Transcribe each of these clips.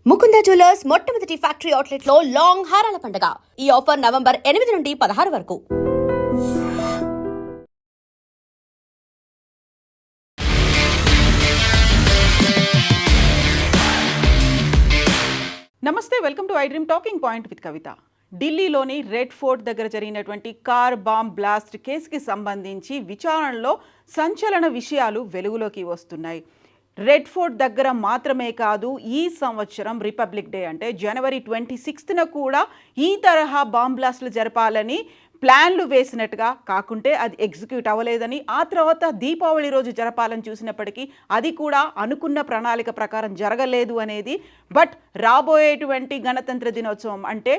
Mukunda jewellers మొట్టమొదటి factory outlet లో long హారాల పండుగ. ఈ ఆఫర్ నవంబర్ 8 నుండి 16 వరకు. నమస్తే, welcome to I dream talking point with Kavitha. ఢిల్లీలోని రెడ్ ఫోర్ట్ దగ్గర జరిగినటువంటి కార్ బాంబ్ బ్లాస్ట్ కేసుకి సంబంధించి విచారణలో సంచలన విషయాలు వెలుగులోకి వస్తున్నాయి. రెడ్ ఫోర్ట్ దగ్గర మాత్రమే కాదు, ఈ సంవత్సరం రిపబ్లిక్ డే అంటే జనవరి 26న కూడా ఈ తరహా బాంబ్ బ్లాస్టులు జరపాలని ప్లాన్లు వేసినట్టుగా కాకుంటే అది ఎగ్జిక్యూట్ అవ్వలేదని, ఆ తర్వాత దీపావళి రోజు జరపాలని చూసినప్పటికీ అది కూడా అనుకున్న ప్రణాళిక ప్రకారం జరగలేదు అనేది. బట్ రాబోయేటువంటి గణతంత్ర దినోత్సవం అంటే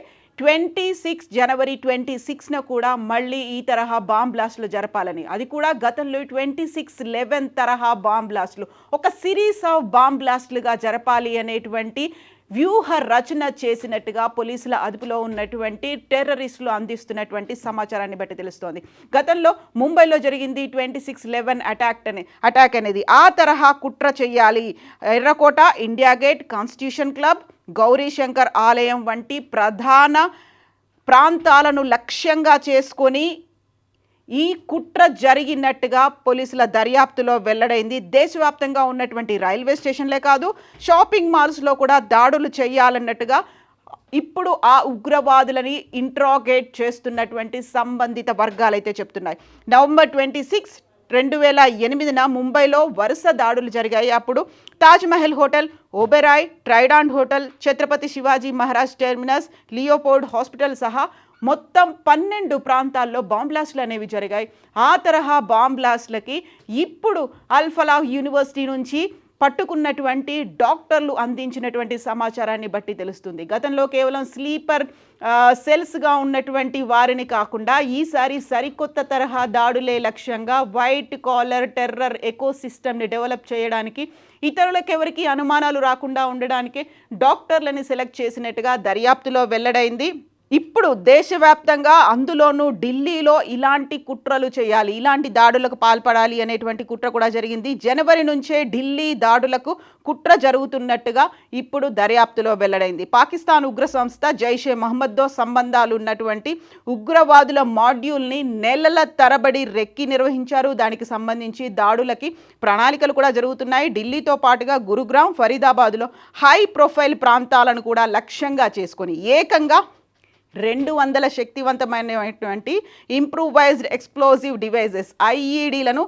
జనవరి 26న కూడా మళ్ళీ ఈ తరహా బాంబ్ బ్లాస్టులు జరపాలని, అది కూడా గతంలో 26/11 తరహా బాంబ్ బ్లాస్టులు ఒక సిరీస్ ఆఫ్ బాంబ్ బ్లాస్టులుగా జరపాలి అనేటువంటి వ్యూహ రచన చేసినట్టుగా పోలీసుల అదుపులో ఉన్నటువంటి టెర్రరిస్టులు అందిస్తున్నటువంటి సమాచారాన్ని బట్టి తెలుస్తోంది. గతంలో ముంబైలో జరిగింది 26/11 అటాక్ అనేది. ఆ తరహా కుట్ర చెయ్యాలి, ఎర్రకోట, India gate, constitution club, Gauri Shankar ఆలయం వంటి ప్రధాన ప్రాంతాలను లక్ష్యంగా చేసుకొని ఈ కుట్ర జరిగినట్టుగా పోలీసుల దర్యాప్తులో వెల్లడైంది. దేశవ్యాప్తంగా ఉన్నటువంటి రైల్వే స్టేషన్లే కాదు, షాపింగ్ మాల్స్లో కూడా దాడులు చేయాలన్నట్టుగా ఇప్పుడు ఆ ఉగ్రవాదులని ఇంట్రాగేట్ చేస్తున్నటువంటి సంబంధిత వర్గాలైతే చెప్తున్నాయి. నవంబర్ 26, 2008న ముంబైలో వరుస దాడులు జరిగాయి. అప్పుడు Taj Mahal hotel, Oberoi, Trident hotel, Chhatrapati Shivaji Maharaj Terminus, Leopold hospital సహా మొత్తం 12 ప్రాంతాల్లో బాంబ్ బ్లాస్టులు అనేవి జరిగాయి. ఆ తరహా బాంబ్ బ్లాస్టులకి ఇప్పుడు అల్ ఫలాహ్ యూనివర్సిటీ నుంచి పట్టుకున్నటువంటి డాక్టర్లు అందించినటువంటి సమాచారాన్ని బట్టి తెలుస్తుంది. గతంలో కేవలం స్లీపర్ సెల్స్గా ఉన్నటువంటి వారిని కాకుండా ఈసారి సరికొత్త తరహా దాడులే లక్ష్యంగా వైట్ కాలర్ టెర్రర్ ఎకోసిస్టమ్ని డెవలప్ చేయడానికి, ఇతరులకు ఎవరికి అనుమానాలు రాకుండా ఉండడానికి డాక్టర్లని సెలెక్ట్ చేసినట్టుగా దర్యాప్తులో వెల్లడైంది. ఇప్పుడు దేశవ్యాప్తంగా, అందులోనూ ఢిల్లీలో ఇలాంటి కుట్రలు చేయాలి, ఇలాంటి దాడులకు పాల్పడాలి అనేటువంటి కుట్ర కూడా జరిగింది. జనవరి నుంచే ఢిల్లీ దాడులకు కుట్ర జరుగుతున్నట్టుగా ఇప్పుడు దర్యాప్తులో వెల్లడైంది. పాకిస్తాన్ ఉగ్ర సంస్థ జైషే మహమ్మద్తో సంబంధాలు ఉన్నటువంటి ఉగ్రవాదుల మాడ్యూల్ని నెలల తరబడి రెక్కి నిర్వహించారు. దానికి సంబంధించి దాడులకి ప్రణాళికలు కూడా జరుగుతున్నాయి. ఢిల్లీతో పాటుగా గురుగ్రామ్, ఫరీదాబాద్లో హై ప్రొఫైల్ ప్రాంతాలను కూడా లక్ష్యంగా చేసుకొని ఏకంగా 200 శక్తివంతమైనటువంటి ఇంప్రూవైజ్డ్ ఎక్స్ప్లోజివ్ డివైజెస్ ఐఈడీలను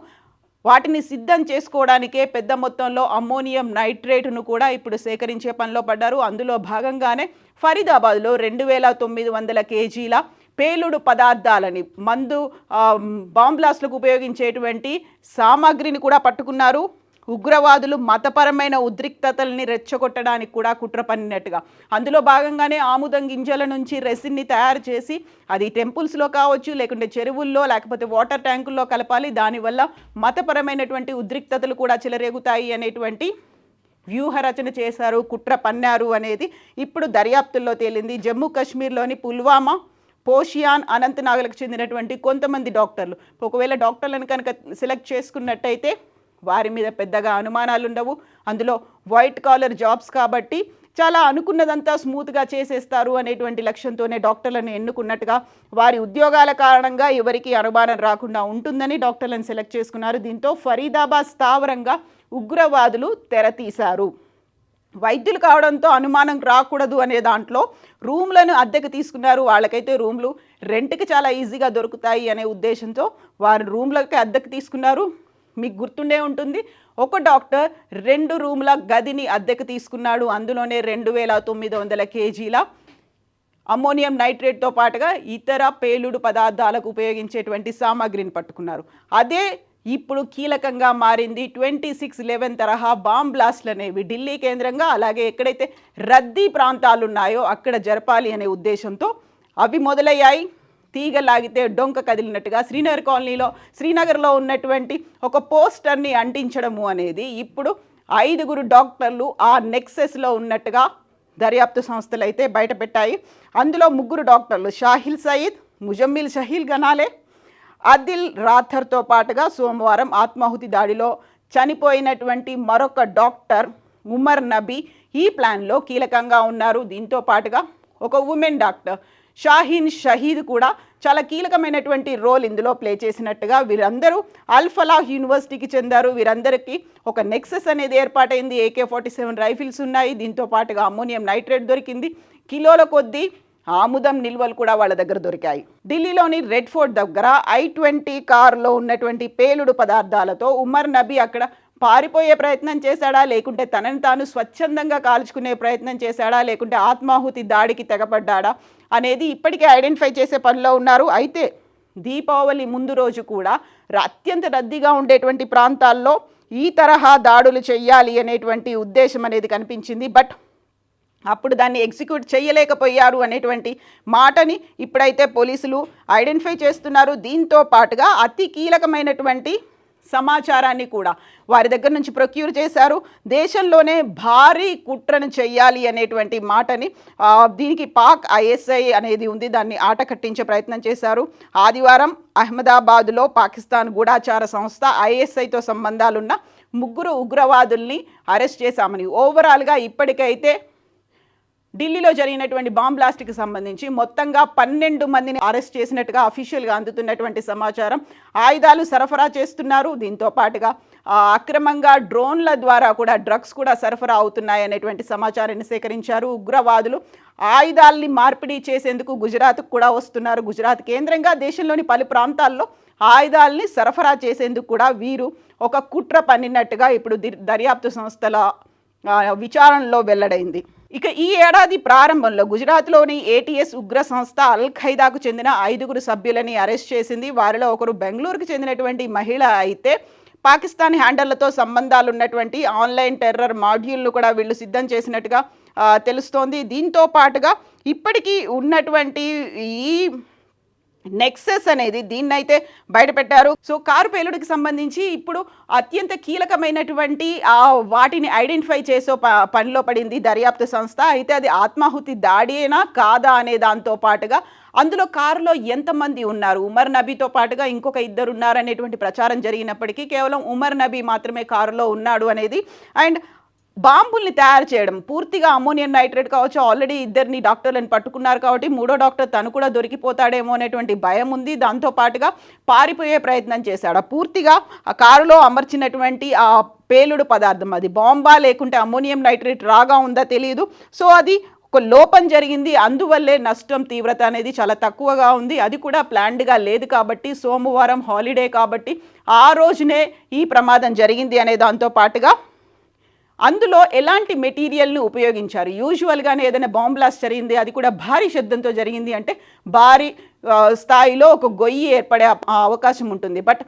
వాటిని సిద్ధం చేసుకోవడానికే పెద్ద మొత్తంలో అమ్మోనియం నైట్రేట్ను కూడా ఇప్పుడు సేకరించే పనిలో పడ్డారు. అందులో భాగంగానే ఫరీదాబాద్లో 2900 కేజీల పేలుడు పదార్థాలని, మందు బాంబ్ బ్లాస్ట్లకు ఉపయోగించేటువంటి సామాగ్రిని కూడా పట్టుకున్నారు. ఉగ్రవాదులు మతపరమైన ఉద్రిక్తతల్ని రెచ్చగొట్టడానికి కూడా కుట్ర పన్నినట్టుగా, అందులో భాగంగానే ఆముదం గింజల నుంచి రెసిన్ని తయారు చేసి అది టెంపుల్స్లో కావచ్చు, లేకుంటే చెరువుల్లో, లేకపోతే వాటర్ ట్యాంకుల్లో కలపాలి. దానివల్ల మతపరమైనటువంటి ఉద్రిక్తతలు కూడా చెలరేగుతాయి అనేటువంటి వ్యూహ రచన చేశారు, కుట్ర పన్నారు అనేది ఇప్పుడు దర్యాప్తుల్లో తేలింది. జమ్మూ కాశ్మీర్లోని పుల్వామా, పోషియాన్, అనంతనాగ్లకు చెందినటువంటి కొంతమంది డాక్టర్లు, ఒకవేళ డాక్టర్లను కనుక సెలెక్ట్ చేసుకున్నట్టయితే వారి మీద పెద్దగా అనుమానాలు ఉండవు. అందులో వైట్ కాలర్ జాబ్స్ కాబట్టి చాలా అనుకున్నదంతా స్మూత్గా చేసేస్తారు అనేటువంటి లక్ష్యంతోనే డాక్టర్లను ఎన్నుకున్నట్టుగా, వారి ఉద్యోగాల కారణంగా ఎవరికి అనుమానం రాకుండా ఉంటుందని డాక్టర్లను సెలెక్ట్ చేసుకున్నారు. దీంతో ఫరీదాబాద్ స్థావరంగా ఉగ్రవాదులు తెరతీశారు. వైద్యులు కావడంతో అనుమానం రాకూడదు అనే దాంట్లో రూమ్లను అద్దెకు తీసుకున్నారు. వాళ్ళకైతే రూమ్లు రెంట్కి చాలా ఈజీగా దొరుకుతాయి అనే ఉద్దేశంతో వారు రూమ్లకి అద్దెకు తీసుకున్నారు. మీకు గుర్తుండే ఉంటుంది, ఒక డాక్టర్ 2 రూమ్ల గదిని అద్దెకు తీసుకున్నాడు. అందులోనే 2900 కేజీల అమ్మోనియం నైట్రేట్తో పాటుగా ఇతర పేలుడు పదార్థాలకు ఉపయోగించేటువంటి సామాగ్రిని పట్టుకున్నారు. అదే ఇప్పుడు కీలకంగా మారింది. 26/11 తరహా బాంబ్ బ్లాస్ట్లు అనేవి ఢిల్లీ కేంద్రంగా, అలాగే ఎక్కడైతే రద్దీ ప్రాంతాలు ఉన్నాయో అక్కడ జరపాలి అనే ఉద్దేశంతో అవి మొదలయ్యాయి. తీగలాగితే డొంక కదిలినట్టుగా శ్రీనగర్లో ఉన్నటువంటి ఒక పోస్టర్ని అంటించడము అనేది ఇప్పుడు 5 డాక్టర్లు ఆ నెక్సెస్లో ఉన్నట్టుగా దర్యాప్తు సంస్థలు అయితే బయటపెట్టాయి. అందులో 3 డాక్టర్లు షాహిల్ సయీద్, ముజమ్మిల్ షహీల్ గనాలే, అదిల్ రాథర్తో పాటుగా సోమవారం ఆత్మాహుతి దాడిలో చనిపోయినటువంటి మరొక డాక్టర్ ఉమర్ నబీ, ఈ ప్లాన్లో కీలకంగా ఉన్నారు. దీంతో పాటుగా ఒక ఉమెన్ డాక్టర్ షాహీన్ షహీద్ కూడా చాలా కీలకమైనటువంటి రోల్ ఇందులో ప్లే చేసినట్టుగా. వీరందరూ అల్ ఫలాహ్ యూనివర్సిటీకి చెందారు. వీరందరికీ ఒక నెక్సెస్ అనేది ఏర్పాటైంది. AK-47 రైఫిల్స్ ఉన్నాయి. దీంతో పాటుగా అమ్మోనియం నైట్రేట్ దొరికింది. కిలోల కొద్దీ ఆముదం నిల్వలు కూడా వాళ్ళ దగ్గర దొరికాయి. ఢిల్లీలోని రెడ్ ఫోర్ట్ దగ్గర I-20 కారులో ఉన్నటువంటి పేలుడు పదార్థాలతో ఉమర్ నబీ అక్కడ పారిపోయే ప్రయత్నం చేశాడా, లేకుంటే తనని తాను స్వచ్ఛందంగా కాల్చుకునే ప్రయత్నం చేశాడా, లేకుంటే ఆత్మాహుతి దాడికి తెగపడ్డాడా అనేది ఇప్పటికే ఐడెంటిఫై చేసే పనిలో ఉన్నారు. అయితే దీపావళి ముందు రోజు కూడా అత్యంత రద్దీగా ఉండేటువంటి ప్రాంతాల్లో ఈ తరహా దాడులు చెయ్యాలి అనేటువంటి ఉద్దేశం అనేది కనిపించింది. బట్ అప్పుడు దాన్ని ఎగ్జిక్యూట్ చేయలేకపోయారు అనేటువంటి మాటని ఇప్పుడైతే పోలీసులు ఐడెంటిఫై చేస్తున్నారు. దీంతో పాటుగా అతి కీలకమైనటువంటి సమాచారాన్ని కూడా వారి దగ్గర నుంచి ప్రొక్యూర్ చేశారు. దేశంలోనే భారీ కుట్రను చెయ్యాలి అనేటువంటి మాటని దీనికి పాక్ ISI అనేది ఉంది, దాన్ని ఆట కట్టించే ప్రయత్నం చేశారు. ఆదివారం అహ్మదాబాద్లో పాకిస్తాన్ గూఢాచార సంస్థ ISIతో సంబంధాలున్న 3 ఉగ్రవాదుల్ని అరెస్ట్ చేశామని, ఓవరాల్గా ఇప్పటికైతే ఢిల్లీలో జరిగినటువంటి బాంబ్ బ్లాస్ట్కి సంబంధించి మొత్తంగా 12 మందిని అరెస్ట్ చేసినట్టుగా అఫీషియల్గా అందుతున్నటువంటి సమాచారం. ఆయుధాలు సరఫరా చేస్తున్నారు. దీంతో పాటుగా అక్రమంగా డ్రోన్ల ద్వారా కూడా డ్రగ్స్ కూడా సరఫరా అవుతున్నాయి అనేటువంటి సమాచారాన్ని సేకరించారు. ఉగ్రవాదులు ఆయుధాలని మార్పిడి చేసేందుకు గుజరాత్కు కూడా వస్తున్నారు. గుజరాత్ కేంద్రంగా దేశంలోని పలు ప్రాంతాల్లో ఆయుధాలని సరఫరా చేసేందుకు కూడా వీరు ఒక కుట్ర పన్నినట్టుగా ఇప్పుడు దర్యాప్తు సంస్థల విచారణలో వెల్లడైంది. ఇక ఈ ఏడాది ప్రారంభంలో గుజరాత్లోని ATS ఉగ్ర సంస్థ అల్ ఖైదాకు చెందిన 5 సభ్యులని అరెస్ట్ చేసింది. వారిలో ఒకరు బెంగళూరుకు చెందినటువంటి మహిళ అయితే పాకిస్తాన్ హ్యాండళ్లతో సంబంధాలు ఉన్నటువంటి ఆన్లైన్ టెర్రర్ మాడ్యూల్ను కూడా వీళ్ళు సిద్ధం చేసినట్టుగా తెలుస్తోంది. దీంతో పాటుగా ఇప్పటికీ ఉన్నటువంటి ఈ నెక్సెస్ అనేది దీన్నైతే బయటపెట్టారు. సో కారు పేలుడికి సంబంధించి ఇప్పుడు అత్యంత కీలకమైనటువంటి వాటిని ఐడెంటిఫై చేసే పనిలో పడింది దర్యాప్తు సంస్థ. అయితే అది ఆత్మాహుతి దాడియేనా కాదా అనే దాంతో పాటుగా అందులో కారులో ఎంతమంది ఉన్నారు, ఉమర్ నబీతో పాటుగా ఇంకొక 2 ఉన్నారనేటువంటి ప్రచారం జరిగినప్పటికీ కేవలం ఉమర్ నబీ మాత్రమే కారులో ఉన్నాడు అనేది, అండ్ బాంబుల్ని తయారు చేయడం పూర్తిగా అమ్మోనియం నైట్రేట్ కావచ్చు, ఆల్రెడీ 2 డాక్టర్లను పట్టుకున్నారు కాబట్టి 3వ డాక్టర్ తను కూడా దొరికిపోతాడేమో అనేటువంటి భయం ఉంది. దాంతోపాటుగా పారిపోయే ప్రయత్నం చేశాడు. పూర్తిగా ఆ కారులో అమర్చినటువంటి ఆ పేలుడు పదార్థం అది బాంబా లేకుంటే అమ్మోనియం నైట్రేట్ రాగా ఉందా తెలియదు. సో అది ఒక లోపం జరిగింది. అందువల్లే నష్టం తీవ్రత అనేది చాలా తక్కువగా ఉంది. అది కూడా ప్లాన్డ్గా లేదు కాబట్టి, సోమవారం హాలిడే కాబట్టి ఆ రోజునే ఈ ప్రమాదం జరిగింది అనే దాంతో పాటుగా అందులో ఎలాంటి మెటీరియల్ను ఉపయోగించారు. యూజువల్గానే ఏదైనా బాంబ్ బ్లాస్ట్ జరిగింది, అది కూడా భారీ శబ్దంతో జరిగింది అంటే భారీ స్థాయిలో ఒక గొయ్యి ఏర్పడే అవకాశం ఉంటుంది. బట్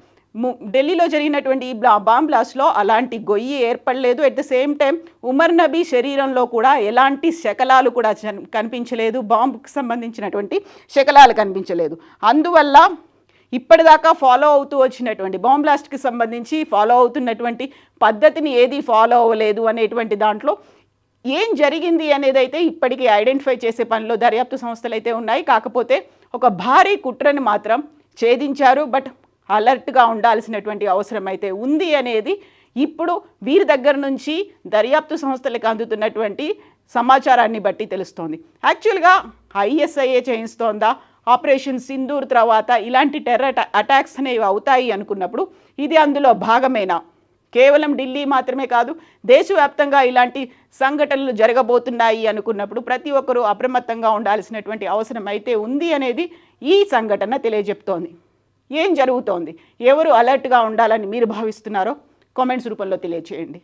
ఢిల్లీలో జరిగినటువంటి ఈ బాంబ్ బ్లాస్ట్లో అలాంటి గొయ్యి ఏర్పడలేదు. At the same time Umar Nabi శరీరంలో కూడా ఎలాంటి శకలాలు కూడా కనిపించలేదు, బాంబుకి సంబంధించినటువంటి శకలాలు కనిపించలేదు. అందువల్ల ఇప్పటిదాకా ఫాలో అవుతూ వచ్చినటువంటి బాంబ్ బ్లాస్ట్కి సంబంధించి ఫాలో అవుతున్నటువంటి పద్ధతిని ఏది ఫాలో అవ్వలేదు అనేటువంటి దాంట్లో ఏం జరిగింది అనేది అయితే ఇప్పటికీ ఐడెంటిఫై చేసే పనిలో దర్యాప్తు సంస్థలు అయితే ఉన్నాయి. కాకపోతే ఒక భారీ కుట్రని మాత్రం ఛేదించారు. బట్ అలర్ట్గా ఉండాల్సినటువంటి అవసరం అయితే ఉంది అనేది ఇప్పుడు వీరి దగ్గర నుంచి దర్యాప్తు సంస్థలకు అందుతున్నటువంటి సమాచారాన్ని బట్టి తెలుస్తోంది. యాక్చువల్గా ISIఏ చేయిస్తోందా, ఆపరేషన్ సింధూర్ తర్వాత ఇలాంటి టెర్రర్ అటాక్స్ అనేవి అవుతాయి అనుకున్నప్పుడు ఇది అందులో భాగమేనా? కేవలం ఢిల్లీ మాత్రమే కాదు, దేశవ్యాప్తంగా ఇలాంటి సంఘటనలు జరగబోతున్నాయి అనుకున్నప్పుడు ప్రతి ఒక్కరూ అప్రమత్తంగా ఉండాల్సినటువంటి అవసరం అయితే ఉంది అనేది ఈ సంఘటన తెలియజెప్తోంది. ఏం జరుగుతోంది, ఎవరు అలర్ట్గా ఉండాలని మీరు భావిస్తున్నారో కామెంట్స్ రూపంలో తెలియజేయండి.